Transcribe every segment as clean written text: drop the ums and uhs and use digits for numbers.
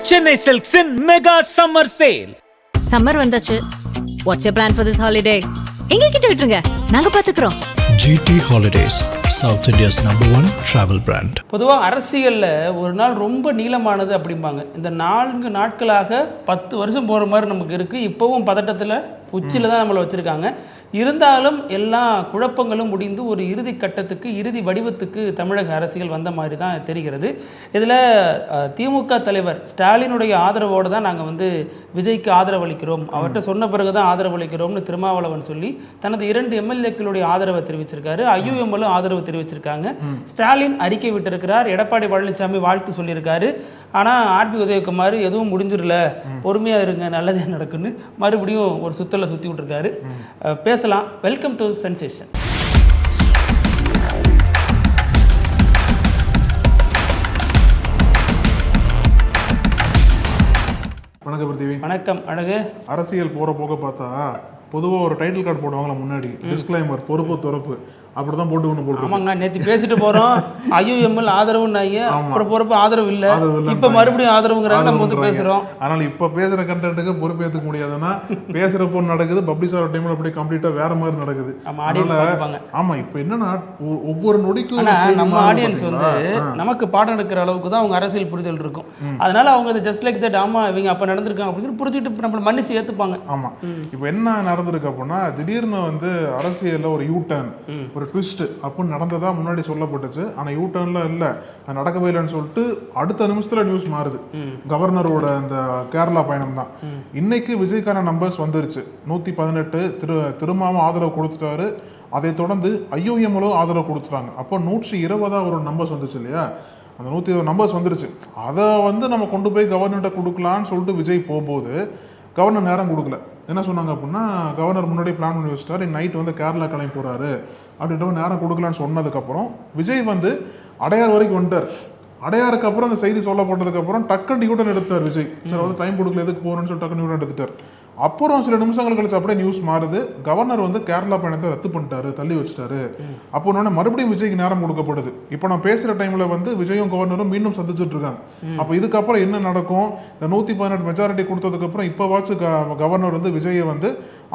Chennai Silks in mega summer sale. Summer வந்தாச்சு. What's your plan for this holiday? எங்க கிட்ட விட்டுருங்க, நாங்க பாத்துக்கிறோம். GT Holidays, South India's #1 travel brand. பொதுவாக அரசியலில் ஒரு நாள் ரொம்ப நீளமானது அப்படிம்பாங்க. இந்த 4 நாட்களாக 10 வருஷம் போகிற மாதிரி நமக்கு இருக்குது. இப்போவும் பதட்டத்தில் உச்சியில் தான் நம்மளை வச்சுருக்காங்க. இருந்தாலும் எல்லா குழப்பங்களும் முடிந்து ஒரு இறுதி கட்டத்துக்கு, இறுதி வடிவத்துக்கு தமிழக அரசியல் வந்த மாதிரி தான் தெரிகிறது. இதில் திமுக தலைவர் ஸ்டாலினுடைய ஆதரவோடு தான் நாங்கள் விஜய்க்கு ஆதரவு அளிக்கிறோம், அவர்கிட்ட சொன்ன பிறகு தான் ஆதரவு அளிக்கிறோம்னு திருமாவளவன் சொல்லி தனது 2 எம்எல்ஏக்களுடைய ஆதரவை தெரிவிச்சிருக்காரு. ஐயுஎம்எல்லும் ஆதரவு தெரிவிச்சிருக்காங்க. ஸ்டாலின் அறிக்கை விட்டிருக்கிறார். எடப்பாடி பழனிசாமி வாழ்த்து சொல்லியிருக்காரு. ஆனால் ஆர்பி உதயகுமார் எதுவும் முடிஞ்சிடல, பொறுமையாக இருங்க, நல்லதே நடக்குன்னு மறுபடியும் ஒரு சுத்தலை சுற்றி விட்டுருக்காரு. பேசலாம். Welcome to sensation. வணக்கம் பிருத்திவி. வணக்கம் அழகு. அரசியல் போற போக பார்த்தா பொதுவாக ஒரு டைட்டில் கார்டு போடுவாங்களா முன்னாடி, டிஸ்க்ளைமர், பொறுப்பு துறப்பு, அப்படிதான் போட்டு ஒன்று போட்டு. ஆமாங்க, நேற்று பேசிட்டு போறோம் ஐயுஎம்எல் ஆதரவுன்னாங்க, அப்புறம் பொறுப்பு ஆதரவு இல்லை, இப்ப மறுபடியும் ஆதரவுங்கிறாங்க. நம்ம பேசுறோம். அதனால இப்ப பேசுற கண்டென்ட்டுக்கு பொறுப்பு ஏற்றுக்க முடியாதுன்னா பேசுறப்போ நடக்குது, பப்ளிஷ் ஆகிற டைம்ல அப்படியே கம்ப்ளீட்டா வேற மாதிரி நடக்குது. ஆமா, இப்ப என்னன்னா ஒவ்வொரு நொடிக்கும் நம்ம ஆடியன்ஸ் நமக்கு பாடம் எடுக்கிற அளவுக்கு தான் அவங்க அரசியல் புரிதல் இருக்கும். அதனால அவங்க ஜஸ்ட் லைக் தட், ஆமா இவங்க அப்ப நடந்திருக்காங்க அப்படின்னு புரிஞ்சுட்டு நம்மள மன்னிச்சு ஏத்துப்பாங்க. ஆமா, இப்ப என்ன நடந்திருக்கு அப்படின்னா, திடீர்னு அரசியல்ல ஒரு யூ டர்ன், ஒரு ட்விஸ்ட் அப்படின்னு நடந்ததா முன்னாடி சொல்லப்பட்டுச்சு. ஆனா யூ டர்ன்ல இல்ல, அது நடக்கவே இல்லைன்னு சொல்லிட்டு அடுத்த நிமிஷத்துல நியூஸ் மாறுது. கவர்னரோட அந்த கேரளா பயணம் தான். இன்னைக்கு விஜய்க்கான நம்பர்ஸ் வந்துருச்சு. 118 திருமாவும் ஆதரவு கொடுத்துட்டாரு. அதை தொடர்ந்து ஐயுஎம்எலும் ஆதரவு கொடுத்துட்டாங்க. அப்போ 120 ஒரு நம்பர்ஸ் வந்துச்சு இல்லையா, அந்த 120 நம்பர்ஸ் வந்துருச்சு. அதை நம்ம கொண்டு போய் கவர்னர்கிட்ட கொடுக்கலான்னு சொல்லிட்டு விஜய் போகும்போது கவர்னர் நேரம் கொடுக்கல. என்ன சொன்னாங்க அப்படின்னா, கவர்னர் முன்னாடி பிளான் பண்ணி வச்சுட்டாரு, நைட் கேரளா கிளம்பி போறாரு அப்படின்ற நேரம் கொடுக்கலான்னு சொன்னதுக்கப்புறம் விஜய் அடையார் வரைக்கும் வந்துட்டார். அடையாருக்கு அப்புறம் அந்த செய்தி சொல்லப்பட்டதுக்கு அப்புறம் டக்குன்னு டியூட்டன் எடுத்தார் விஜய். சார் டைம் கொடுக்கல, எதுக்கு போறேன்னு சொல்லி டக்குன்னு டியூட்டன் எடுத்துட்டார். அப்புறம் சில நிமிஷங்கள் கழிச்சு அப்படியே நியூஸ் மாறுது, கவர்னர் கேரளா பயணத்தை ரத்து பண்ணிட்டாரு, தள்ளி வச்சுட்டாரு. அப்போ மறுபடியும் விஜய்க்கு நேரம் கொடுக்கப்படுது. இப்போ நான் பேசுற டைம்ல விஜயும் கவர்னரும் மீண்டும் சந்திச்சுட்டு இருக்காங்க. அப்ப இதுக்கப்புறம் என்ன நடக்கும்? இந்த 118 மெஜாரிட்டி கொடுத்ததுக்கு அப்புறம் இப்பவாச்சும் கவர்னர் விஜயை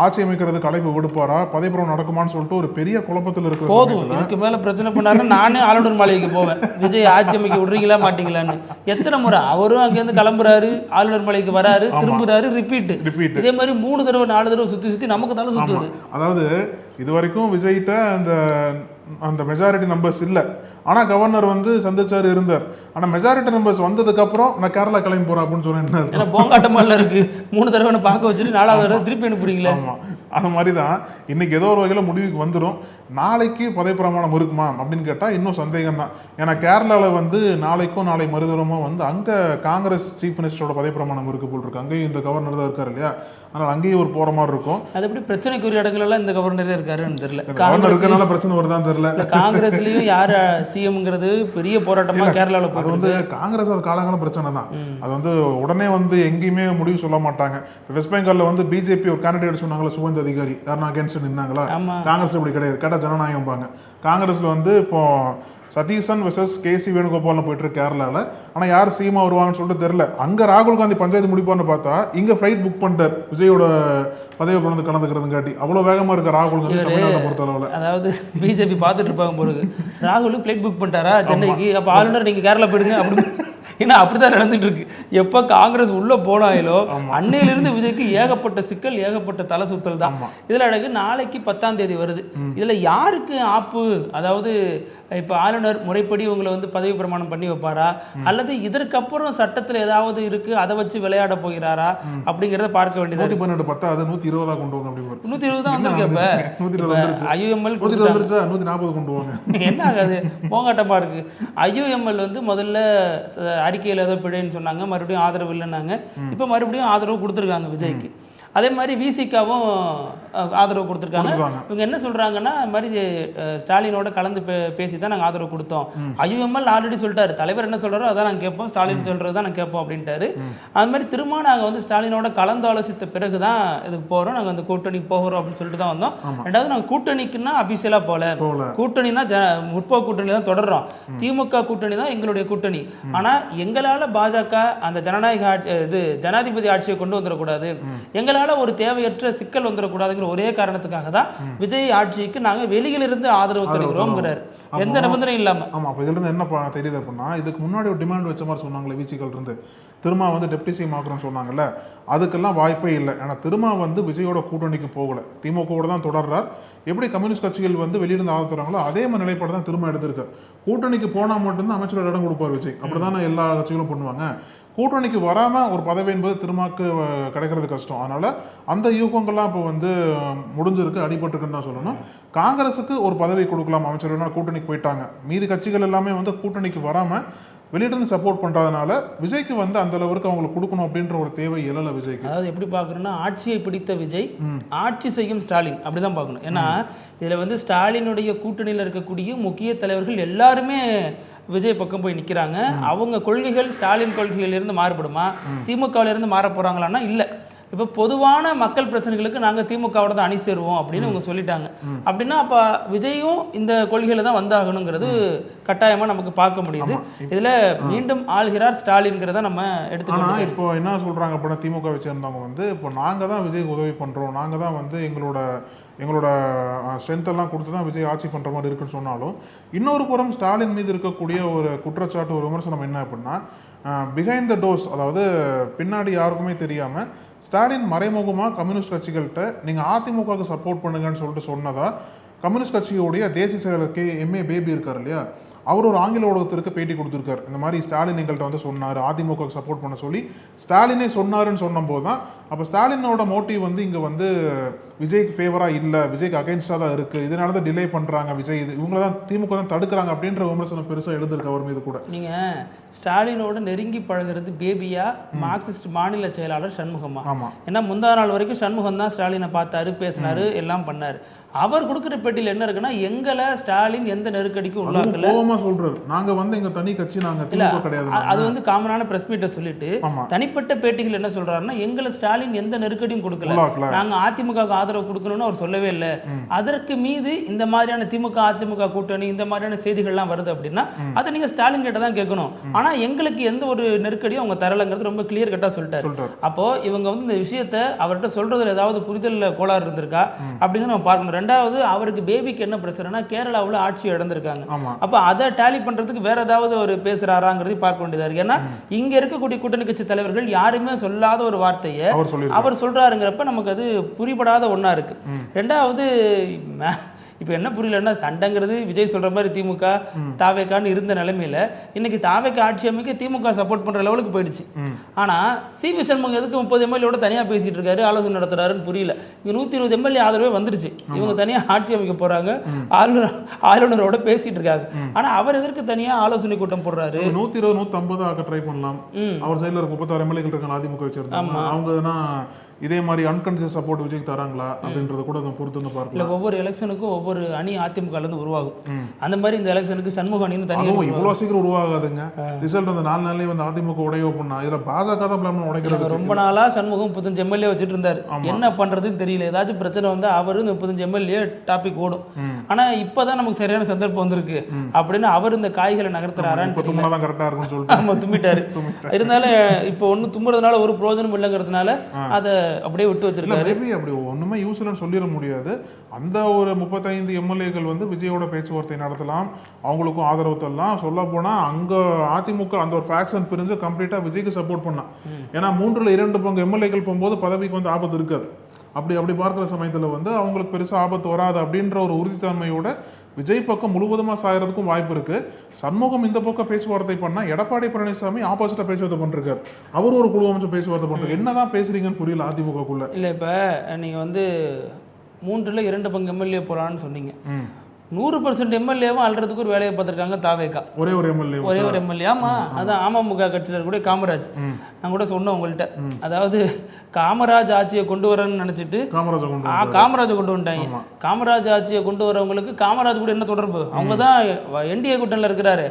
ஆட்சி அமைக்கிறதுக்கு அழைப்பு விடுப்பாரா, பதவிப்பிரமாணம் நடக்குமான்னு சொல்லிட்டு ஒரு பெரிய குழப்பத்தில் இருக்கு. போதும், இதுக்கு மேல பிரச்சனை பண்ணாரு. நானே ஆளுநர் மாளிகைக்கு போவேன், விஜய் ஆட்சி அமைக்க விடுறீங்களா மாட்டீங்களான்னு. எத்தனை முறை அவரும் அங்கேருந்து கிளம்புறாரு, ஆளுநர் மாளிகைக்கு வராரு, திரும்புறாரு, ரிப்பீட். இதே மாதிரி 3 தடவை 4 தடவை சுத்தி நமக்கு தலை சுத்துது. அதாவது இது வரைக்கும் விஜய்கிட்ட அந்த மெஜாரிட்டி நம்பர்ஸ் இல்ல, ஆனா கவர்னர் சந்திச்சாரு, இருந்தார். ஆனா மெஜாரிட்டி நம்பர்ஸ் வந்ததுக்கு அப்புறம் நான் கேரளா கிளம்பி போறேன் அப்படின்னு சொன்னேன். போங்காட்டமால இருக்கு, 3 தடவை பார்க்க வச்சுட்டு 4வது தடவை திருப்பி அனுப்புறீங்களா? ஆமா, அந்த மாதிரிதான் இன்னைக்கு ஏதோ ஒரு வகையில முடிவுக்கு வந்துடும். நாளைக்கு பதவி பிரமாணம் இருக்குமா அப்படின்னு கேட்டா இன்னும் சந்தேகம் தான். ஏன்னா கேரளாவில் நாளைக்கும் நாளை மறுதினமோ அங்க காங்கிரஸ் சீஃப் மினிஸ்டரோட பதவி பிரமாணம் இருக்கு போல் இருக்கு. அங்கேயும் இந்த கவர்னர் தான் இருக்காரு இல்லையா, அதனால அங்கேயும் ஒரு போற மாதிரி இருக்கும். அது எப்படி பிரச்சனைக்குரிய இடங்கள் எல்லாம் இந்த கவர்னரே இருக்காருன்னு தெரியல. கவர்னர் இருக்கனால பிரச்சனை வருதான்னு தெரியல. காங்கிரஸ்லயும் யாரு சிஎம்ங்கிறது பெரிய போராட்டமா கேரளாவில் அது காங்கிரஸ் ஒரு காலங்கால பிரச்சனை தான். அது உடனே எங்கேயுமே முடிவு சொல்ல மாட்டாங்க. வெஸ்ட் பெங்கால்ல பிஜேபி ஒரு கேண்டிடேட் சொன்னாங்களா, சுவேந்து அதிகாரி, யாருன்னா அகேன்ஸ்ட் நின்னாங்களா. காங்கிரஸ் அப்படி கிடையாது, கேட்டா ஜனநாயகம் பாங்க. காங்கிரஸ்ல இப்போ சதீசன் வெர்சஸ் கேசி வேணுகோபால்னு போயிட்டு இருக்கு கேரளால. ஆனா யார் சிஎம் வருவாங்கன்னு சொல்லிட்டு தெரியல. அங்க ராகுல் காந்தி பஞ்சாயத்து முடிப்பான்னு பார்த்தா இங்க ஃபிளைட் புக் பண்ணிட்டார் விஜயோட பதவி பிறந்து கலந்துக்கிறதுங்காட்டி. அவ்வளவு வேகமா இருக்க ராகுல் காந்தி தமிழ்நாட்டை பொறுத்தளவுல. அதாவது பிஜேபி பார்த்துட்டு இருப்பாங்க போறது, ராகுல் ஃபிளைட் புக் பண்ணிட்டாரா சென்னைக்கு, அப்ப ஆளுநர் நீங்க கேரளா போயிடுங்க அப்படின்னு. ஏன்னா அப்படிதான் நடந்துட்டு இருக்கு. எப்ப காங்கிரஸ் உள்ள போனாயிலோ அன்னையிலிருந்து விஜய்க்கு ஏகப்பட்ட சிக்கல், ஏகப்பட்ட தலை சுத்தல் தான். இதுல அழகு நாளைக்கு 10ஆம் தேதி வருது. இதுல யாருக்கு ஆப்பு? அதாவது இப்ப ஆளுநர் முறைப்படி உங்களை பதவி பிரமாணம் பண்ணி வைப்பாரா, அல்லது இதற்கப்புறம் சட்டத்துல ஏதாவது இருக்கு அதை வச்சு விளையாட போகிறாரா அப்படிங்கறத பார்க்க வேண்டியது. 118 10 120 கொண்டு வாங்க அப்படி. 120 தான் வந்திருக்கு. இப்ப ஐயுஎம்எல் 140 கொண்டு வாங்க. என்ன ஆகாது, போங்காட்டமா இருக்கு. ஐயுஎம்எல் முதல்ல அறிக்கையில் ஏதோ பிழைன்னு சொன்னாங்க, மறுபடியும் ஆதரவு இல்லைன்னாங்க. இப்போ மறுபடியும் ஆதரவு கொடுத்துருக்காங்க விஜய்க்கு. அதே மாதிரி விசிகாவும் ஆதரவு கொடுத்துருக்காங்க. இவங்க என்ன சொல்றாங்கன்னா, இந்த மாதிரி ஸ்டாலினோட கலந்து பேசி தான் நாங்கள் ஆதரவு கொடுத்தோம். ஐயுஎம்எல் ஆல்ரெடி சொல்லிட்டாரு, தலைவர் என்ன சொல்றாரோ அதான் நாங்கள் கேட்போம், ஸ்டாலின் சொல்றது தான் நாங்கள் கேட்போம் அப்படின்ட்டாரு. அது மாதிரி திரும்ப நாங்கள் வந்து ஸ்டாலினோட கலந்து ஆலோசித்த பிறகு தான் இதுக்கு போகிறோம், நாங்கள் அந்த கூட்டணி போகிறோம் அப்படின்னு சொல்லிட்டு தான் வந்தோம். ரெண்டாவது நாங்கள் கூட்டணிக்குன்னா அபிஷியலாக போகல, கூட்டணினா முற்போக்கு கூட்டணி தான் தொடர்றோம். திமுக கூட்டணி தான் எங்களுடைய கூட்டணி. ஆனால் எங்களால் பாஜக அந்த ஜனநாயக ஆட்சி ஜனாதிபதி ஆட்சியை கொண்டு வந்துடக்கூடாது, எங்களால் ஒரு தேவையற்ற சிக்கல் வந்துடக்கூடாதுங்கிற ஒரே காரணத்துக்காக தான் விஜய் ஆட்சிக்கு நாங்கள் வெளியிலிருந்து ஆதரவு தருகிறோம்ங்கிறார், எந்த நிபந்தனை இல்லாம. ஆமா, அப்ப இதுல இருந்து என்ன தெரியுது அப்படின்னா, இதுக்கு முன்னாடி ஒரு டிமாண்ட் வச்ச மாதிரி சொன்னாங்களே விசிகள் இருந்து, திரும்ப வந்து டெப்டி சிஎம் ஆக்குறோம்னு சொன்னாங்கல்ல, அதுக்கெல்லாம் வாய்ப்பே இல்லை. ஏன்னா திரும்ப வந்து விஜயோட கூட்டணிக்கு போகல, திமுகவோட தான் தொடர்றார். எப்படி கம்யூனிஸ்ட் கட்சிகள் வந்து வெளியிருந்து ஆதரவு தராங்களோ அதே மாதிரி நிலைப்பாடு தான் திரும்ப எடுத்திருக்காரு. கூட்டணிக்கு போனா மட்டும்தான் அமைச்சரோட இடம் கொடுப்பார் விஜய், அப்படிதானே எல்லா கட்சிகளும் பண்ணுவாங்க. கூட்டணிக்கு வராம ஒரு பதவி என்பது திருமாக்கு கிடைக்கிறது கஷ்டம். அதனால அந்த யூகங்கள்லாம் இப்போ வந்து முடிஞ்சிருக்கு, அடிபட்டுருக்குன்னு தான் சொல்லணும். காங்கிரஸுக்கு ஒரு பதவி கொடுக்கலாம் அமைச்சர், கூட்டணிக்கு போயிட்டாங்க. மீதி கட்சிகள் எல்லாமே வந்து கூட்டணிக்கு வராம வெளியிட்டு சப்போர்ட் பண்றதுனால விஜய்க்கு வந்து அந்த அளவுக்கு அவங்களுக்கு கொடுக்கணும் அப்படின்ற ஒரு தேவை எழல விஜய்க்கு. அதாவது எப்படி பார்க்கணும்னா, ஆட்சியை பிடித்த விஜய், ஆட்சி செய்யும் ஸ்டாலின், அப்படிதான் பார்க்கணும். ஏன்னா இதுல வந்து ஸ்டாலினுடைய கூட்டணியில் இருக்கக்கூடிய முக்கிய தலைவர்கள் எல்லாருமே விஜய் பக்கம் போய் நிற்கிறாங்க. அவங்க கொள்கைகள் ஸ்டாலின் கொள்கையிலிருந்து மாறுபடுமா, திமுகவிலிருந்து மாற போறாங்களான்னா இல்லை. இப்போ பொதுவான மக்கள் பிரச்சனைகளுக்கு நாங்கள் திமுகவோட தான் அணி சேருவோம் அப்படின்னு அவங்க சொல்லிட்டாங்க. அப்படின்னா அப்போ விஜயும் இந்த கொள்கையில தான் வந்தாகணுங்கிறது கட்டாயமா நமக்கு பார்க்க முடியுது. இதுல மீண்டும் ஆள்கிறார் ஸ்டாலின்ங்கிறத நம்ம எடுத்துக்கலாம். இப்போ என்ன சொல்றாங்க அப்படின்னா, திமுக வச்சிருந்தவங்க வந்து இப்போ நாங்க தான் விஜய்க்கு உதவி பண்றோம், நாங்க தான் வந்து எங்களோட ஸ்ட்ரென்த் எல்லாம் கொடுத்து தான் விஜய் ஆட்சி பண்ற மாதிரி இருக்குன்னு சொன்னாலும், இன்னொரு புறம் ஸ்டாலின் மீது இருக்கக்கூடிய ஒரு குற்றச்சாட்டு, ஒரு விமர்சனம் என்ன அப்படின்னா, பிஹைண்ட் த டோர்ஸ், அதாவது பின்னாடி யாருக்குமே தெரியாம ஸ்டாலின் மறைமுகமா கம்யூனிஸ்ட் கட்சிகள்கிட்ட நீங்க அதிமுகவுக்கு சப்போர்ட் பண்ணுங்கன்னு சொல்லிட்டு சொன்னதா கம்யூனிஸ்ட் கட்சியோடைய தேசிய செயலர் MA பேபி இருக்காரு இல்லையா, அவர் ஒரு ஆங்கில ஊடகத்திற்கு பேட்டி கொடுத்திருக்காரு. இந்த மாதிரி ஸ்டாலின் எங்கள்கிட்ட வந்து சொன்னார் அதிமுகவுக்கு சப்போர்ட் பண்ண சொல்லி, ஸ்டாலினே சொன்னாருன்னு சொன்ன போது தான் அப்போ ஸ்டாலினோட மோட்டிவ் வந்து இங்கே வந்து விஜய்க்கு ஃபேவராக இல்லை, விஜய்க்கு அகைன்ஸ்டாக தான் இருக்குது, இதனால தான் டிலே பண்ணுறாங்க விஜய், இவங்கள தான் திமுக தான் தடுக்கிறாங்க அப்படின்ற விமர்சனம் பெருசாக எழுந்திருக்கு அவர் மீது கூட. நீங்கள் ஸ்டாலினோட நெருங்கி பழகிறது பேபியா, மார்க்சிஸ்ட் மாநில செயலாளர் சண்முகமா? ஆமாம், ஏன்னா முந்தா நாள் வரைக்கும் சண்முகம் தான் ஸ்டாலினை பார்த்தாரு, பேசினாரு, எல்லாம் பண்ணாரு. அவர் கொடுக்குற பேட்டியில் என்ன இருக்குன்னா, எங்களை ஸ்டாலின் எந்த நெருக்கடிக்கும் உள்ளாக்கல சொல்றாரு, நாங்க வந்து எங்க தனி கட்சி, நாங்க திமுக கிடையாது. அது வந்து காமனான பிரஸ் மீட்டை சொல்லிட்டு தனிப்பட்ட பேட்டிகள் என்ன சொல்றாருன்னா, எங்களை ஸ்டாலின் எந்த நெருக்கடியும் கொடுக்கல, நாங்க அதிமுக ஆதரவு கொடுக்கணும்னு அவர் சொல்லவே இல்லை. அதற்கு மீது இந்த மாதிரியான திமுக அதிமுக கூட்டணி இந்த மாதிரியான செய்திகள்லாம் வருது அப்படின்னா அதை நீங்க ஸ்டாலின் கிட்ட தான் கேட்கணும். ஆனா எங்களுக்கு எந்த ஒரு நெருக்கடியும் அவங்க தரலங்கிறது ரொம்ப கிளியர் கட்டா சொல்லிட்டாரு. அப்போ இவங்க வந்து இந்த விஷயத்தை அவர்கிட்ட சொல்றதுல ஏதாவது புரிதல் கோளாறு இருந்திருக்கா அப்படின்னு நம்ம பார்க்கணும். ரெண்டாவது, அவருக்கு பேபிக்கு என்ன பிரச்சனைனா, கேரளாவில் ஆட்சி இழந்திருக்காங்க. அப்ப அதை டேலி பண்றதுக்கு வேற ஏதாவது ஒரு பேசுறாராங்கிறது பார்க்க வேண்டியதா இருக்கு. ஏன்னா இங்க இருக்கக்கூடிய கூட்டணி கட்சி தலைவர்கள் யாருமே சொல்லாத ஒரு வார்த்தையை அவர் சொல்றாருங்கிறப்ப நமக்கு அது புரிபடாத ஒண்ணா இருக்கு. ரெண்டாவது, இப்போ என்ன புரியலன்னா, சண்டைங்கிறது விஜய் சொல்ற மாதிரி திமுக தாவேக்கான்னு இருந்த நிலைமையில இன்னைக்கு தாவேக்கா ஆட்சி அமைக்க திமுக சப்போர்ட் பண்ற லெவலுக்கு போயிடுச்சு. ஆனா சிவி சண்முகம் எதுக்கு 30 எம்எல்ஏட தனியா பேசிட்டு இருக்காரு, ஆலோசனை நடத்துறாருன்னு புரியல. இங்க 120 எம்எல்ஏ ஆதரவே வந்துருச்சு, இவங்க தனியா ஆட்சி அமைக்க போறாங்க, ஆளுநரோட பேசிட்டு இருக்காங்க. ஆனா அவர் எதற்கு தனியா ஆலோசனை கூட்டம் போடுறாரு? 120 150 ஆக ட்ரை பண்ணலாம். அவர் சைடுல 36 எம்எல்ஏக்கள் இருக்காங்க அதிமுக வச்சிருக்காங்க. அவங்க இதே மாதிரி அன்கன்சியஸ் சப்போர்ட் விஜய்க்கு தராங்களா அப்படின்றத கூட நம்ம பொறுத்து வந்து பார்க்கலாம். இல்ல, ஒவ்வொரு எலெக்ஷனுக்கும் ஒவ்வொரு அணி அதிமுக இருந்து உருவாகும். அந்த மாதிரி இந்த எலெக்ஷனுக்கு சண்முக அணின்னு தனியாக இவ்வளவு சீக்கிரம் உருவாகாதுங்க. ரிசல்ட் அந்த 4 நாள்லயே வந்து அதிமுக உடையோ பண்ணா, இதுல பாஜக தான் பிளான் உடைக்கிறது. ரொம்ப நாளா சண்முகம் 35 எம்எல்ஏ வச்சுட்டு இருந்தாரு, என்ன பண்றதுன்னு தெரியல. ஏதாச்சும் பிரச்சனை வந்து அவரு 35 எம்எல்ஏ டாபிக் ஓடும். ஆனா இப்பதான் நமக்கு சரியான சந்தர்ப்பம் வந்திருக்கு அப்படின்னு அவர் இந்த காய்களை நகர்த்துறாரான்னு கரெக்டா இருக்கும்னு சொல்லிட்டு தும்பிட்டாரு. இருந்தாலும் இப்போ ஒண்ணு தும்புறதுனால ஒரு பிரயோஜனம் இல்லைங்கிறதுனால அதை அப்படியே விட்டு வச்சிருக்காரு. அப்படி ஒண்ணுமே யூஸ் இல்லைன்னு சொல்லிட முடியாது. அந்த ஒரு 35 எம்எல்ஏக்கள் வந்து விஜயோட பேச்சுவார்த்தை நடத்தலாம், அவங்களுக்கும் ஆதரவு தரலாம். சொல்ல போனா அங்க அதிமுக அந்த ஒரு ஃபேக்ஷன் பிரிஞ்சு கம்ப்ளீட்டா விஜய்க்கு சப்போர்ட் பண்ணா. ஏன்னா 3/2 பங்கு எம்எல்ஏக்கள் போகும்போது பதவிக்கு வந்து ஆபத்து இருக்காது. அப்படி பார்க்குற சமயத்துல வந்து அவங்களுக்கு பெருசா ஆபத்து வராது அப்படின்ற ஒரு உறுதித்தன்மையோட விஜய் பக்கம் முழுவதுமா சாயறதுக்கும் வாய்ப்பு இருக்கு. சண்முகம் இந்த பக்கம் பேச்சுவார்த்தை பண்ணா, எடப்பாடி பழனிசாமி ஆப்போசிட்டா பேச்சுவார்த்தை பண்ணிருக்காரு. அவர் ஒரு குழு அமைச்சு பேச்சுவார்த்தை பண்றாரு. என்னதான் பேசுறீங்கன்னு புரியல அதிமுகக்குள்ள. இல்ல, இப்ப நீங்க வந்து 3/2 பங்கு எம்எல்ஏ போலான்னு சொன்னீங்க. 100% எம்எல்ஏவும் அல்றதுக்கு ஒரு வேலையை பார்த்துருக்காங்க தாவேக்கா. ஒரே ஒரு எம்எல்ஏ ஒரே ஒரு எம்எல்ஏ. ஆமா, அதான் அமமுக கட்சியில் இருக்கக்கூடிய காமராஜ். நான் கூட சொன்னேன் உங்கள்கிட்ட, அதாவது காமராஜ் ஆட்சியை கொண்டு வரேன்னு நினைச்சிட்டு காமராஜை கொண்டு வந்துட்டாங்க. காமராஜ் ஆட்சியை கொண்டு வரவங்களுக்கு காமராஜ் கூட என்ன தொடர்பு? அவங்க தான் என்டிஏ கூட்டணியில் இருக்கிறாரு.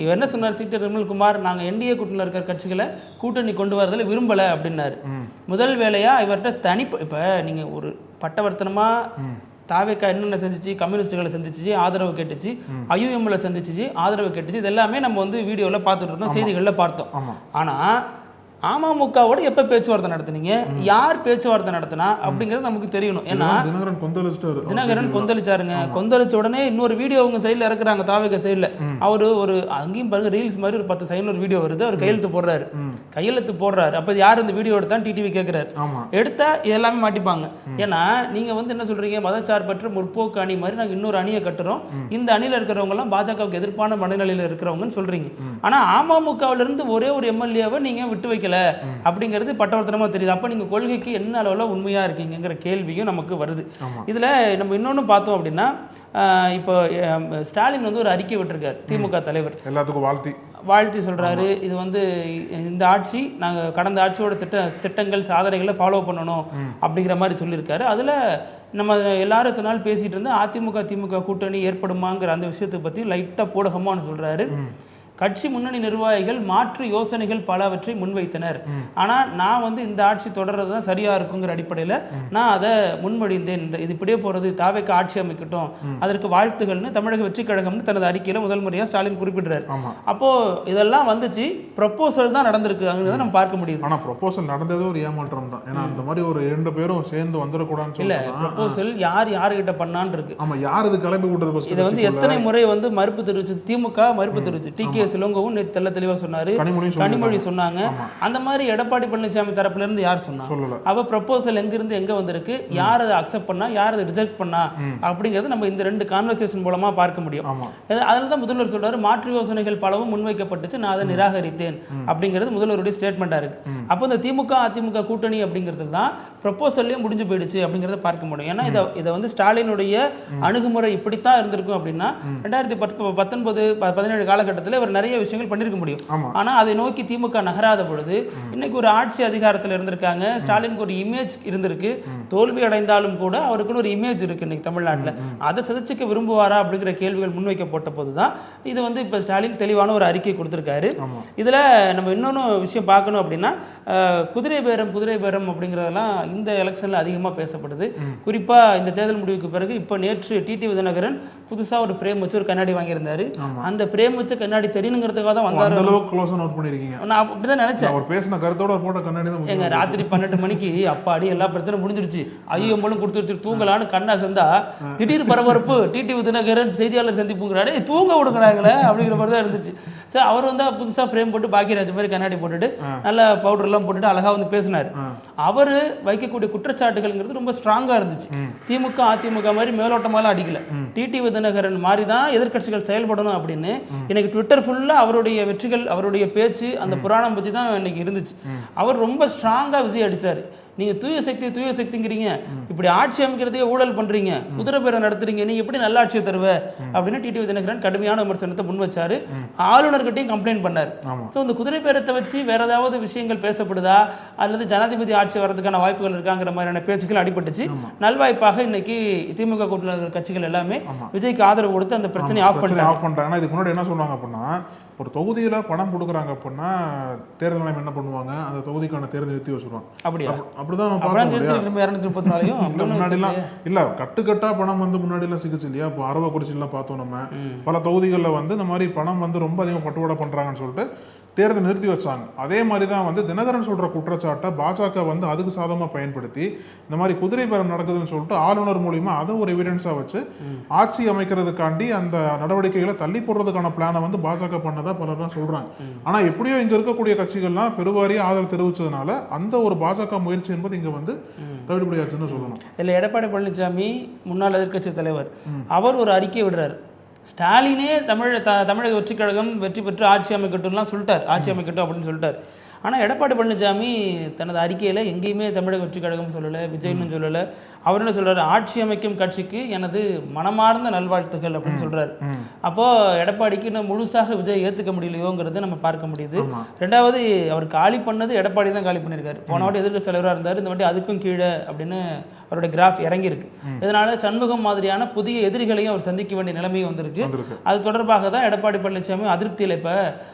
இவர் என்ன சொன்னார், சீட்டு நிர்மல்குமார், நாங்கள் என்டிஏ கூட்டணியில் இருக்கிற கட்சிகளை கூட்டணி கொண்டு வரதில் விரும்பலை அப்படின்னாரு. முதல் வேலையா இவர்கிட்ட இப்போ நீங்க ஒரு பட்டவர்த்தனமா தாவேக்கா என்னென்ன செஞ்சிச்சு, கம்யூனிஸ்டுகளை சந்திச்சு ஆதரவு கேட்டுச்சு, ஐயுஎம்ல சந்திச்சு ஆதரவு கேட்டுச்சு, இது எல்லாமே நம்ம வந்து வீடியோவில் பார்த்துட்டு இருந்தோம், செய்திகளில் பார்த்தோம். ஆனால் அமமுகவோட எப்போ பேச்சுவார்த்தை நடத்துனீங்க, யார் பேச்சுவார்த்தை நடத்தினா அப்படிங்கிறது நமக்கு தெரியணும். ஏன்னா தினகரன் கொந்தளிச்சாருங்க. கொந்தளிச்ச உடனே இன்னொரு வீடியோ உங்க சைடில் இறக்குறாங்க, தாவேக்கா சைடில். அவரு ஒரு அங்கேயும் பாருங்க ரீல்ஸ் மாதிரி ஒரு 10 செகண்ட் ஒரு வீடியோ வருது, அவர் கையெழுத்து போடுறாரு. அப்போ யார் இந்த வீடியோ எடுத்தா டிடிவி கேட்கிறாரு. எடுத்தா இதெல்லாமே மாட்டிப்பாங்க. ஏன்னா நீங்க வந்து என்ன சொல்றீங்க, மதச்சார்பற்ற முற்போக்கு அணி மாதிரி நாங்கள் இன்னொரு அணியை கட்டுறோம், இந்த அணியில் இருக்கிறவங்க எல்லாம் பாஜகவுக்கு எதிர்ப்பான மனநிலையில் இருக்கிறவங்கன்னு சொல்றீங்க. ஆனா அமமுகவில இருந்து ஒரே ஒரு எம்எல்ஏவை நீங்க விட்டு வைக்கல அப்படிங்கிறது பட்டவர்த்தனமா தெரியுது. அப்ப நீங்க கொள்கைக்கு என்ன அளவுல உண்மையா இருக்கீங்கிற கேள்வியும் நமக்கு வருது. இதுல நம்ம இன்னொன்னு பார்த்தோம் அப்படின்னா, இப்போ ஸ்டாலின் வந்து ஒரு அறிக்கை விட்டுருக்காரு, திமுக தலைவர் எல்லாத்துக்கும் வாழ்த்தி சொல்றாரு. இது வந்து இந்த ஆட்சி நாங்கள் கடந்த ஆட்சியோட திட்டங்கள் சாதனைகளை ஃபாலோ பண்ணணும் அப்படிங்கிற மாதிரி சொல்லியிருக்காரு. அதில் நம்ம எல்லாரும் இத்தனை நாள் பேசிட்டு இருந்து அதிமுக திமுக கூட்டணி ஏற்படுமாங்கிற அந்த விஷயத்தை பற்றி லைட்டாக போடகமானு சொல்றாரு. கட்சி முன்னணி நிர்வாகிகள் மாற்று யோசனைகள் பலவற்றை முன்வைத்தனர். ஆனால் நான் வந்து இந்த ஆட்சி தொடர்றது தான் சரியா இருக்குங்கிற அடிப்படையில் நான் அதை முன்மொழிந்தேன். இது இப்படியே போறது, தாவேக்கா ஆட்சி அமைக்கட்டும், அதற்கு வாழ்த்துகள்னு தமிழக வெற்றி கழகம்னு தனது அறிக்கையில் முதல் முறையாக ஸ்டாலின் குறிப்பிடுறாரு. அப்போ இதெல்லாம் வந்துச்சு, ப்ரொபோசல் தான் நடந்திருக்கு அங்கே நம்ம பார்க்க முடியுது. ஆனால் ப்ரொபோசல் நடந்தது ஒரு ஏமாற்றம் தான். ஏன்னா அந்த மாதிரி ஒரு 2 பேரும் சேர்ந்து வந்துடக்கூடாதுன்னு இல்லை, ப்ரொபோசல் யாருக்கிட்ட பண்ணான்னு இருக்கு. ஆமா, யார் இது கிளம்பி விட்டது? இதை வந்து எத்தனை முறை வந்து மறுப்பு தெரிவிச்சு திமுக மறுப்பு தெரிவிச்சு, டிகே சிலோங்கவும் தெல்ல தெளிவா சொன்னாரு, கனிமொழி சொன்னாங்க. அந்த மாதிரி எடப்பாடி பழனிசாமி தரப்புல இருந்து யார் சொன்னா? அவ ப்ரொபோசல் எங்க இருந்து எங்க வந்திருக்கு, யார் அதை அக்செப்ட் பண்ணா, யார் அதை ரிஜெக்ட் பண்ணா அப்படிங்கறது நம்ம இந்த 2 கான்வர்சேஷன் மூலமா பார்க்க முடியும். அதுல தான் முதல்வர் சொல்றாரு, மாற்று யோசனைகள் பலவும் முன்வைக்கப்பட்டுச்சு, நான் அதை நிராகரித்தேன் அப்படிங்கிறது முதல்வருடைய ஸ்டேட்மெண்டா இருக்கு. அப்போ இந்த திமுக அதிமுக கூட்டணி அப்படிங்கிறது தான் ப்ரொபோசல்லே முடிஞ்சு போயிடுச்சு அப்படிங்கறத பார்க்க முடியும். ஏன்னா இதை வந்து ஸ்டாலினுடைய அணுகுமுறை இப்படித்தான் இருந்திருக்கும் அப்படின்னா 2019-17 காலகட்டத்தில் இவர் நிறைய விஷயங்கள் பண்ணிருக்க முடியும். ஆனா அதை நோக்கி திமுக நகராத பொழுது இன்னைக்கு ஒரு ஆட்சி அதிகாரத்தில் இருந்திருக்காங்க. ஸ்டாலினுக்கு ஒரு இமேஜ் இருந்திருக்கு, தோல்வி அடைந்தாலும் கூட அவருக்கு ஒரு இமேஜ் இருக்கு இன்னைக்கு தமிழ்நாட்டில். அதை சிதைச்சிக்க விரும்புவாரா அப்படிங்கிற கேள்விகள் முன்வைக்கப்பட்ட போதுதான் இது வந்து இப்ப ஸ்டாலின் தெளிவான ஒரு அறிக்கை கொடுத்திருக்காரு. இதுல நம்ம இன்னொன்னு விஷயம் பார்க்கணும் அப்படின்னா, குதிரை பேரம் அப்படிங்கறதெல்லாம் இந்த எலெக்ஷன்ல அதிகமா பேசப்படுது. குறிப்பா இந்த தேர்தல் முடிவுக்கு பிறகு இப்ப நேற்று டிடிவி தினகரன் புதுசா ஒரு பிரேம் வச்சு ஒரு கண்ணாடி வாங்கியிருந்தாரு. அந்த பிரேம் வச்ச கண்ணாடி தெரியணுங்கிறதுக்காக தான் வந்தாரு. அந்த அளவுக்கு க்ளோஸா நோட் பண்ணிருக்கீங்க. நான் அப்படிதான் நினைச்சேன். அவர் பேசின கருத்தோட போட்ட கண்ணாடி தான். எங்க ராத்திரி 12 மணிக்கு அப்பாடி எல்லா பிரச்சனையும் முடிஞ்சிருச்சு, ஐயோ மூலம் கொடுத்து தூங்கலான்னு கண்ணா சேர்ந்தா திடீர் பரபரப்பு, டிடிவி தினகரன் செய்தியாளர் சந்திப்புங்கிறாரு, தூங்க விடுங்கிறாங்களே அப்படிங்கிற மாதிரி தான் இருந்துச்சு. சார் அவர் வந்து புதுசா பிரேம் போட்டு பாக்கியராஜ் மாதிரி கண்ணாடி போட்டுட்டு நல்ல பவுடர் எல்லாம் போட்டுட்டு அழகா வந்து பேசினாரு. அவரு வைக்கக்கூடிய குற்றச்சாட்டுகள்ங்கிறது ரொம்ப ஸ்ட்ராங்கா இருந்துச்சு. திமுக அதிமுக மாதிரி மேலோட்டமாலாம் அடிக்கல, டிடிவி தினகரன் மாதிரி தான் எதிர்கட்சிகள் செயல்படணும் அப்படின்னு. எனக்கு ட்விட்டர் ஃபுல்லா அவருடைய வெற்றிகள், அவருடைய பேச்சு, அந்த புராணம் பத்தி தான் இன்னைக்கு இருந்துச்சு. அவர் ரொம்ப ஸ்ட்ராங்கா விஜய் அடிச்சாரு. நீங்க தூய சக்திங்கிறீங்க, இப்படி ஆட்சி அமைக்கிறதுக்கே ஊழல் பண்றீங்க, குதிரை பேரம் நடத்துறீங்க, நீங்க எப்படி நல்ல ஆட்சியை தருவ அப்படின்னு டிடிவி தினகரன் கடுமையான விமர்சனத்தை முன் வச்சாரு. ஆளுநர்கிட்டையும் கம்ப்ளைண்ட் பண்ணாரு. இந்த குதிரை பேரத்தை வச்சு வேற ஏதாவது விஷயங்கள் பேசப்படுதா அல்லது ஜனாதிபதி ஆட்சி வர்றதுக்கான வாய்ப்புகள் இருக்காங்கிற மாதிரியான பேச்சுக்கள் அடிபட்டுச்சு. நல்வாய்ப்பாக இன்னைக்கு திமுக கூட்டணி கட்சிகள் எல்லாமே விஜய்க்கு ஆதரவு கொடுத்து அந்த பிரச்சனையை ஆஃப் பண்றாங்க. இதுக்கு முன்னாடி என்ன சொல்றாங்க அப்படின்னா, ஒரு தொகுதியில பணம் கொடுக்குறாங்க அப்படின்னா தேர்தல் ஆணையம் என்ன பண்ணுவாங்க, அந்த தொகுதிக்கான தேர்தல் நிறுத்தி வச்சிருவாங்க. அப்படிதான் முன்னாடி எல்லாம் இல்ல, கட்டுக்கட்டா பணம் வந்து முன்னாடி எல்லாம் சிகிச்சை இல்லையா. இப்போ அரவக்குறிச்சி எல்லாம் பார்த்தோம் நம்ம, பல தொகுதிகளில் வந்து இந்த மாதிரி பணம் வந்து ரொம்ப அதிகம் பட்டுவாடா பண்றாங்கன்னு சொல்லிட்டு தேர்தல் நிறுத்தி வச்சாங்க. அதே மாதிரி தான் வந்து தினகரன் சொல்ற குற்றச்சாட்டை பாஜக வந்து அதுக்கு சாதகமா பயன்படுத்தி இந்த மாதிரி குதிரை பேரம் நடக்குதுன்னு சொல்லிட்டு ஆளுநர் மூலியமா அதை ஒரு எவிடன்ஸா வச்சு ஆட்சி அமைக்கிறதுக்காண்டி அந்த நடவடிக்கைகளை தள்ளி போடுறதுக்கான பிளானை வந்து பாஜக பண்ணதா பலர் தான் சொல்றாங்க. ஆனா எப்படியோ இங்க இருக்கக்கூடிய கட்சிகள்லாம் பெருவாரியா ஆதரவு தெரிவிச்சதுனால அந்த ஒரு பாஜக முயற்சி என்பது இங்க வந்து தவிடுபடியாச்சுன்னு சொல்லணும். இல்ல, எடப்பாடி பழனிசாமி முன்னாள் எதிர்க்கட்சி தலைவர், அவர் ஒரு அறிக்கை விடுறாரு. ஸ்டாலினே தமிழக வெற்றி கழகம் வெற்றி பெற்று ஆட்சி அமைக்கட்டும்லாம் சொல்லிட்டார், ஆட்சி அமைக்கட்டும் அப்படின்னு சொல்லிட்டார். ஆனால் எடப்பாடி பழனிசாமி தனது அறிக்கையில் எங்கேயுமே தமிழக வெற்றி கழகம் சொல்லலை, விஜய்னு சொல்லலை. அவர் என்ன சொல்றாரு, ஆட்சி அமைக்கும் கட்சிக்கு எனது மனமார்ந்த நல்வாழ்த்துகள் அப்படின்னு சொல்றாரு. அப்போ எடப்பாடிக்கு இன்னும் முழுசாக விஜய் ஏத்துக்க முடியலையோங்கிறத நம்ம பார்க்க முடியுது. ரெண்டாவது, அவர் காலி பண்ணது எடப்பாடி தான் காலி பண்ணியிருக்காரு. போன வாட்டி எதிர்க்கட்சி தலைவராக இருந்தார், இந்த வாட்டி அதுக்கும் கீழே அப்படின்னு அவருடைய கிராஃப் இறங்கியிருக்கு. இதனால சண்முகம் மாதிரியான புதிய எதிரிகளையும் அவர் சந்திக்க வேண்டிய நிலைமையும் வந்திருக்கு. அது தொடர்பாக தான் எடப்பாடி பழனிசாமி அதிருப்தியில் இப்போ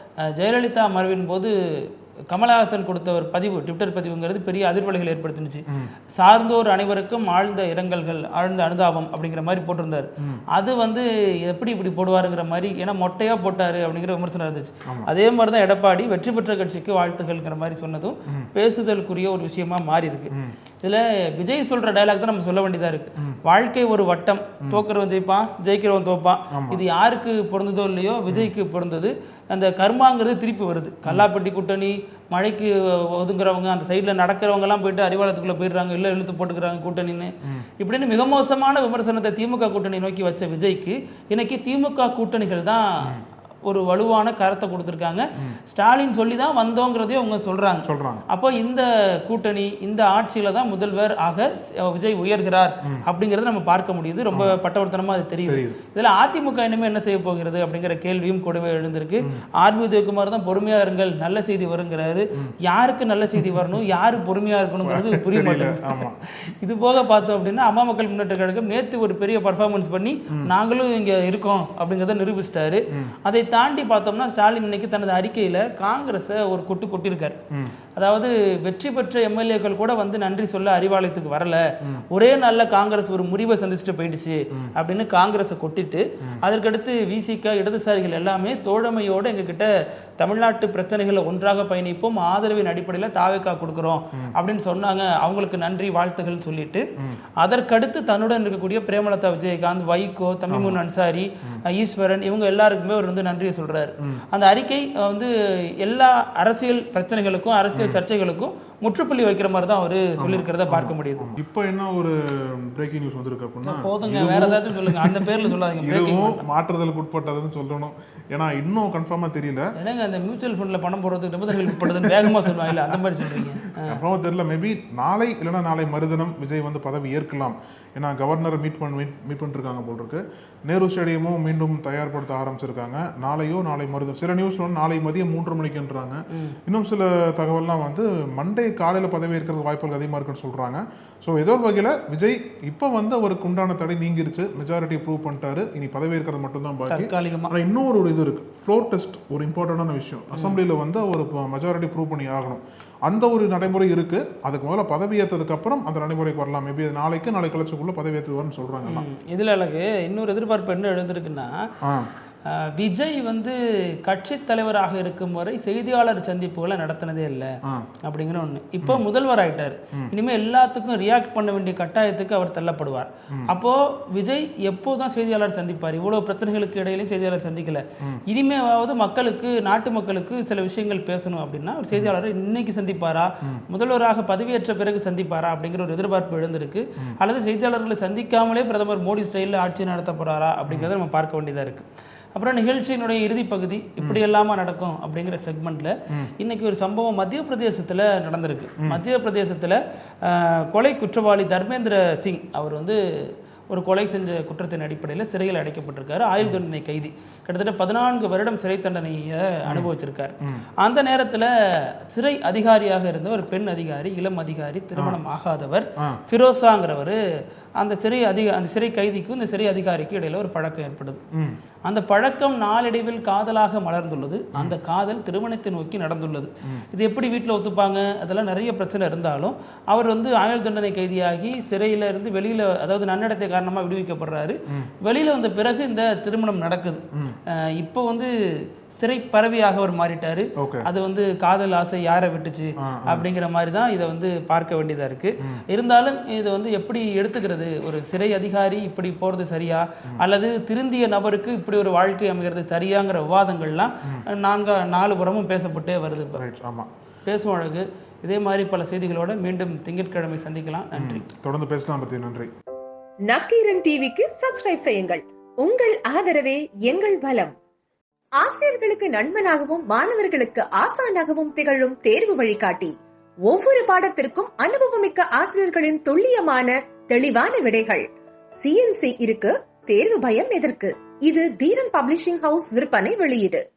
ஜெயலலிதா மறைவின் போது கமலஹாசன் கொடுத்த ஒரு பதிவு, ட்விட்டர் பதிவுங்கிறது பெரிய அதிர்வலைகள் ஏற்படுத்தினுச்சு. சார்ந்தோர் அனைவருக்கும் ஆழ்ந்த இரங்கல்கள், ஆழ்ந்த அனுதாபம் அப்படிங்கிற மாதிரி போட்டிருந்தார். அது வந்து எப்படி இப்படி போடுவாருங்கிற மாதிரி, ஏன்னா மொட்டையா போட்டாரு அப்படிங்கிற விமர்சனம் இருந்துச்சு. அதே மாதிரி தான் எடப்பாடி வெற்றி பெற்ற கட்சிக்கு வாழ்த்துக்கள்ங்கிற மாதிரி சொன்னதும் பேசுதலுக்குரிய ஒரு விஷயமா மாறி இருக்கு. இதுல விஜய் சொல்ற டயலாக் தான் நம்ம சொல்ல வேண்டியதா இருக்கு. வாழ்க்கை ஒரு வட்டம், தோக்கிறவன் ஜெயிப்பான், ஜெயிக்கிறவன் தோப்பான். இது யாருக்கு பொருந்ததோ இல்லையோ விஜய்க்கு பொருந்தது. அந்த கர்மாங்கிறது திருப்பி வருது. கல்லாப்பட்டி கூட்டணி, மழைக்கு ஒதுங்குறவங்க, அந்த சைடில் நடக்கிறவங்கலாம் போயிட்டு அறிவாலயத்துக்குள்ளே போயிடுறாங்க, இல்லை இழுத்து போட்டுக்கிறாங்க கூட்டணின்னு, இப்படின்னு மிக மோசமான விமர்சனத்தை திமுக கூட்டணி நோக்கி வச்ச விஜய்க்கு இன்னைக்கு திமுக கூட்டணிகள் தான் ஒரு வலுவான கருத்தை கொடுத்துருக்காங்க. ஸ்டாலின் சொல்லி தான் வந்தோங்கிறதையும் அவங்க சொல்றாங்க. அப்போ இந்த கூட்டணி, இந்த ஆட்சியில தான் முதல்வர் ஆக விஜய் உயர்கிறார் அப்படிங்கறத நம்ம பார்க்க முடியுது. ரொம்ப பட்டவர்த்தனமா அது தெரியுது. இதுல அதிமுக இனிமே என்ன செய்ய போகிறது அப்படிங்கிற கேள்வியும் கூடவே எழுந்திருக்கு. ஆர்பி உதயகுமார் தான் பொறுமையா இருங்கள், நல்ல செய்தி வருங்கிறாரு. யாருக்கு நல்ல செய்தி வரணும், யாரு பொறுமையா இருக்கணுங்கிறது புரிய மாட்டேங்குது. இது போக பார்த்தோம் அப்படின்னா அம்மா மக்கள் முன்னேற்ற கழகம் நேற்று ஒரு பெரிய பர்ஃபார்மன்ஸ் பண்ணி நாங்களும் இங்க இருக்கோம் அப்படிங்கிறத நிரூபிச்சிட்டாரு. அதை தாண்டி பார்த்தோம்னா ஸ்டாலின் இன்னைக்கு தனது அறிக்கையில காங்கிரஸை ஒரு கொட்டிருக்காரு. அதாவது வெற்றி பெற்ற எம்எல்ஏக்கள் கூட வந்து நன்றி சொல்ல அறிவாலயத்துக்கு வரல, ஒரே நாள்ல காங்கிரஸ் ஒரு முறிவை சந்திச்சுட்டு போயிடுச்சு அப்படின்னு காங்கிரஸை கொட்டிட்டு, அதற்கடுத்து விசிக இடதுசாரிகள் எல்லாமே தோழமையோட எங்க கிட்ட தமிழ்நாட்டு பிரச்சனைகளை ஒன்றாக பயணிப்போம், ஆதரவின் அடிப்படையில் தாவேக்கா கொடுக்குறோம் அப்படின்னு சொன்னாங்க. அவங்களுக்கு நன்றி வாழ்த்துகள் சொல்லிட்டு, அதற்கடுத்து தன்னுடன் இருக்கக்கூடிய பிரேமலதா விஜயகாந்த், வைகோ, தமிமுன் அன்சாரி, ஈஸ்வரன், இவங்க எல்லாருக்குமே அவர் வந்து நன்றியை சொல்றாரு. அந்த அறிக்கை வந்து எல்லா அரசியல் பிரச்சனைகளுக்கும் அரசியல் சர்ச்சைகளுக்கும் முற்றுப்புள்ளி வைக்கிற மாதிரி தான் அவரு சொல்லியிருக்கிறத பார்க்க முடியுது. இப்போ என்ன ஒரு பிரேக்கிங் நியூஸ் வந்திருக்கு அப்படின்னா, போதுங்க வேற ஏதாச்சும் சொல்லுங்க, அந்த பேர்ல சொல்லாதீங்க. மாற்றுதலுக்கு உட்பட்டதுன்னு சொல்லணும், ஏன்னா இன்னும் கன்ஃபார்மா தெரியல. என்னங்க அந்த மியூச்சுவல் ஃபண்ட்ல பணம் போடுறதுக்கு நிபந்தனைகள் உட்பட்டதுன்னு வேகமா சொல்லுவாங்க, அந்த மாதிரி சொல்றீங்க. கன்ஃபார்மா தெரியல. மேபி நாளை இல்லைன்னா நாளை மறுதினம் விஜய் வந்து பதவி ஏற்கலாம். ஏன்னா கவர்னரை மீட் பண்ணிருக்காங்க போல் இருக்கு. நேரு ஸ்டேடியமும் மீண்டும் தயார்படுத்த ஆரம்பிச்சிருக்காங்க. நாளையோ நாளை மறுதினம், சில நியூஸ் நாளை மதியம் 3:30 மணிக்குன்றாங்க. இன்னும் சில தகவல்லாம் வந்து மண்டே காலையில் பதவி ஏற்கிறது வாய்ப்புகள் அதிகமாக இருக்குன்னு சொல்றாங்க. ஸோ ஏதோ ஒரு வகையில் விஜய் இப்போ வந்து அவருக்கு உண்டான தடை நீங்கிருச்சு, மெஜாரிட்டி ப்ரூவ் பண்ணிட்டாரு, இனி பதவி ஏற்கிறது மட்டும்தான் பாக்கி. ஆனால் இன்னொரு இது இருக்கு, ஃப்ளோர் டெஸ்ட், ஒரு இம்பார்ட்டண்டான விஷயம். அசம்பிளியில் வந்து ஒரு மெஜாரிட்டி ப்ரூவ் பண்ணி ஆகணும். அந்த ஒரு நடைமுறை இருக்கு. அதுக்கு முதல்ல பதவி ஏற்றதுக்கு அப்புறம் அந்த நடைமுறைக்கு வரலாம். மேபி நாளை கழிச்சுக்குள்ள பதவி ஏற்றுவார்னு சொல்றாங்க. இதுல எனக்கு இன்னொரு எதிர்பார்ப்பு என்ன எழுந்திருக்குன்னா, விஜய் வந்து கட்சி தலைவராக இருக்கும் வரை செய்தியாளர் சந்திப்புகளை நடத்தினதே இல்லை அப்படிங்கிற ஒண்ணு. இப்போ முதல்வர் ஆயிட்டாரு, இனிமே எல்லாத்துக்கும் ரியாக்ட் பண்ண வேண்டிய கட்டாயத்துக்கு அவர் தள்ளப்படுவார். அப்போ விஜய் எப்போதான் செய்தியாளர் சந்திப்பார்? இவ்வளவு பிரச்சனைகளுக்கு இடையிலையும் செய்தியாளர் சந்திக்கல. இனிமேவாவது மக்களுக்கு, நாட்டு மக்களுக்கு சில விஷயங்கள் பேசணும் அப்படின்னா ஒரு செய்தியாளரை இன்னைக்கு சந்திப்பாரா, முதல்வராக பதவியேற்ற பிறகு சந்திப்பாரா அப்படிங்கிற ஒரு எதிர்பார்ப்பு எழுந்திருக்கு. அல்லது செய்தியாளர்களை சந்திக்காமலே பிரதமர் மோடி ஸ்டைலில் ஆட்சி நடத்த போறாரா அப்படிங்கிறத நம்ம பார்க்க வேண்டியதா இருக்கு. அப்புறம் நிகழ்ச்சியினுடைய இறுதி பகுதி இப்படி எல்லாமா நடக்கும் அப்படிங்கிற செக்மெண்ட்ல இன்னைக்கு ஒரு சம்பவம் மத்திய பிரதேசத்துல நடந்திருக்கு. மத்திய பிரதேசத்துல கொலை குற்றவாளி தர்மேந்திர சிங் அவர் வந்து ஒரு கொலை செஞ்ச குற்றத்தின் அடிப்படையில் சிறையில் அடைக்கப்பட்டிருக்காரு. ஆயுள் தண்டனை கைதி, கிட்டத்தட்ட 14 வருடம் சிறை தண்டனையை அனுபவிச்சிருக்காரு. அந்த நேரத்தில் சிறை அதிகாரியாக இருந்த ஒரு பெண் அதிகாரி, இளம் அதிகாரி, திருமணம் ஆகாதவர், ஃபிரோசாங்கிறவர், அந்த சிறை கைதிக்கும் இந்த சிறை அதிகாரிக்கும் இடையில ஒரு பழக்கம் ஏற்படுது. அந்த பழக்கம் நாளடைவில் காதலாக மலர்ந்துள்ளது. அந்த காதல் திருமணத்தை நோக்கி நடந்துள்ளது. இது எப்படி வீட்டில் ஒத்துப்பாங்க? அதெல்லாம் நிறைய பிரச்சனை இருந்தாலும் அவர் வந்து ஆயுள் தண்டனை கைதியாகி சிறையில இருந்து வெளியில, அதாவது நன்னடத்தை காரணமாக விடுவிக்கப்படுறாரு. வெளியில வந்த பிறகு இந்த திருமணம் நடக்குது. இப்போ வந்து சிறை பறவையாக அவர் மாறிட்டாரு. அது வந்து காதல் ஆசை யாரை விட்டுச்சு அப்படிங்கிற மாதிரி தான் இதை வந்து பார்க்க வேண்டியதா இருக்கு. இருந்தாலும் இதை வந்து எப்படி எடுத்துக்கிறது? ஒரு சிறை அதிகாரி இப்படி போறது சரியா, அல்லது திருந்திய நபருக்கு இப்படி ஒரு வாழ்க்கை அமைகிறது சரியாங்கிற விவாதங்கள்லாம் 4 புறமும் பேசப்பட்டே வருது. பேசும் அழகு. இதே மாதிரி பல செய்திகளோட மீண்டும் திங்கட்கிழமை சந்திக்கலாம். நன்றி. தொடர்ந்து பேசலாம். நன்றி. நக்கீரன் டிவிக்கு சப்ஸ்கிரைப் செய்யுங்கள். உங்கள் ஆதரவே எங்கள் பலம். ஆசிரியர்களுக்கு நண்பனாகவும் மாணவர்களுக்கு ஆசானாகவும் திகழும் தேர்வு வழிகாட்டி. ஒவ்வொரு பாடத்திற்கும் அனுபவமிக்க ஆசிரியர்களின் துல்லியமான தெளிவான விடைகள். CNC இருக்கு, தேர்வு பயம் எதற்கு? இது தீரன் பப்ளிஷிங் ஹவுஸ் விற்பனை வெளியீடு.